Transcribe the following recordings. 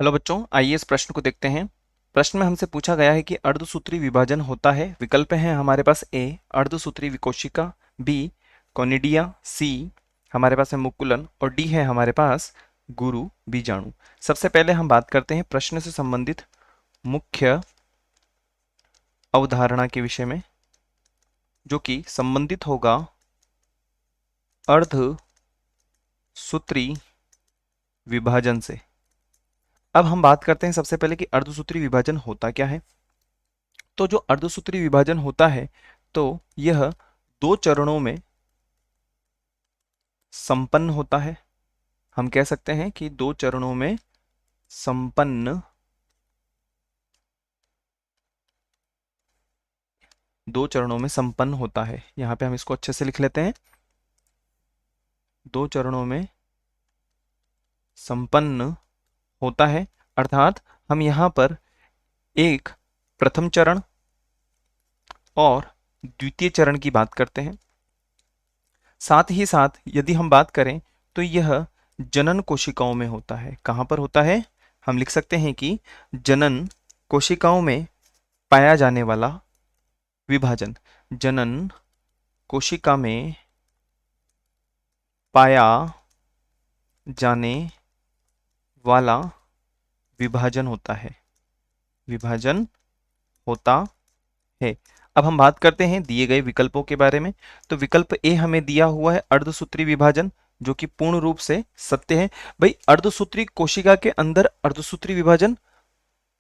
Hello बच्चों, आइए इस प्रश्न को देखते हैं। प्रश्न में हमसे पूछा गया है कि अर्धसूत्री विभाजन होता है। विकल्प हैं हमारे पास ए अर्धसूत्री विकोशिका, बी कोनिडिया, सी हमारे पास है मुकुलन और डी है हमारे पास गुरु बीजाणु। सबसे पहले हम बात करते हैं प्रश्न से संबंधित मुख्य अवधारणा के विषय में, जो कि संबंधित होगा अर्धसूत्री विभाजन से। अब हम बात करते हैं सबसे पहले कि अर्धसूत्री विभाजन होता क्या है। तो जो अर्धसूत्री विभाजन होता है तो यह दो चरणों में संपन्न होता है। हम कह सकते हैं कि दो चरणों में संपन्न होता है। यहां पे हम इसको अच्छे से लिख लेते हैं। दो चरणों में संपन्न होता है, अर्थात हम यहां पर एक प्रथम चरण और द्वितीय चरण की बात करते हैं। साथ ही साथ यदि हम बात करें तो यह जनन कोशिकाओं में होता है। कहां पर होता है? हम लिख सकते हैं कि जनन कोशिकाओं में पाया जाने वाला विभाजन, जनन कोशिका में पाया जाने वाला विभाजन होता है। विभाजन होता है। अब हम बात करते हैं दिए गए विकल्पों के बारे में। तो विकल्प ए हमें दिया हुआ है अर्धसूत्री विभाजन, जो कि पूर्ण रूप से सत्य है। भाई, अर्धसूत्री कोशिका के अंदर अर्धसूत्री विभाजन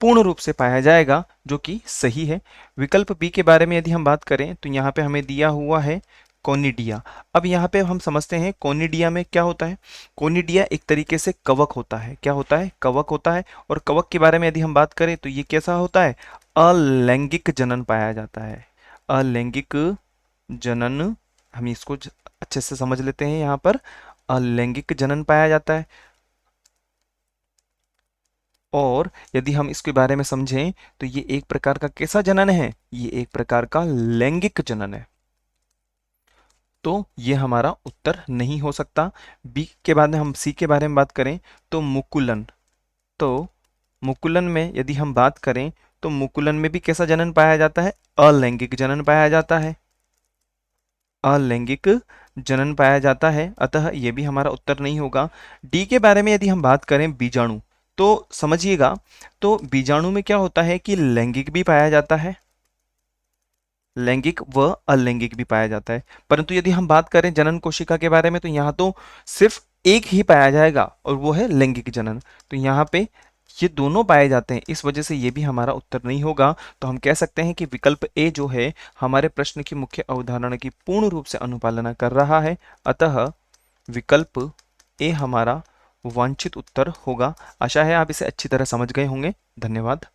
पूर्ण रूप से पाया जाएगा, जो कि सही है। विकल्प बी के बारे में यदि हम बात करें तो यहाँ पे हमें दिया हुआ है कोनिडिया। अब यहाँ पे हम समझते हैं कोनिडिया में क्या होता है। कोनिडिया एक तरीके से कवक होता है। क्या होता है? कवक होता है। और कवक के बारे में यदि हम बात करें तो ये कैसा होता है? अलैंगिक जनन पाया जाता है। अलैंगिक जनन, हम इसको अच्छे से समझ लेते हैं। यहाँ पर अलैंगिक जनन पाया जाता है। और यदि हम इसके बारे में समझें तो ये एक प्रकार का कैसा जनन है? ये एक प्रकार का लैंगिक जनन है। तो ये हमारा उत्तर नहीं हो सकता। बी के बाद में हम सी के बारे में बात करें तो मुकुलन। तो मुकुलन में यदि हम बात करें तो मुकुलन में भी कैसा जनन पाया जाता है? अलैंगिक जनन पाया जाता है। अलैंगिक जनन पाया जाता है, अतः ये भी हमारा उत्तर नहीं होगा। डी के बारे में यदि हम बात करें बीजाणु, तो समझिएगा, तो बीजाणु में क्या होता है कि लैंगिक भी पाया जाता है, लैंगिक व अलैंगिक भी पाया जाता है। परंतु यदि हम बात करें जनन कोशिका के बारे में तो यहाँ तो सिर्फ एक ही पाया जाएगा और वो है लैंगिक जनन। तो यहाँ पे ये दोनों पाए जाते हैं, इस वजह से ये भी हमारा उत्तर नहीं होगा। तो हम कह सकते हैं कि विकल्प ए जो है हमारे प्रश्न की मुख्य अवधारणा की पूर्ण रूप से अनुपालना कर रहा है। अतः विकल्प ए हमारा वांछित उत्तर होगा। आशा है आप इसे अच्छी तरह समझ गए होंगे। धन्यवाद।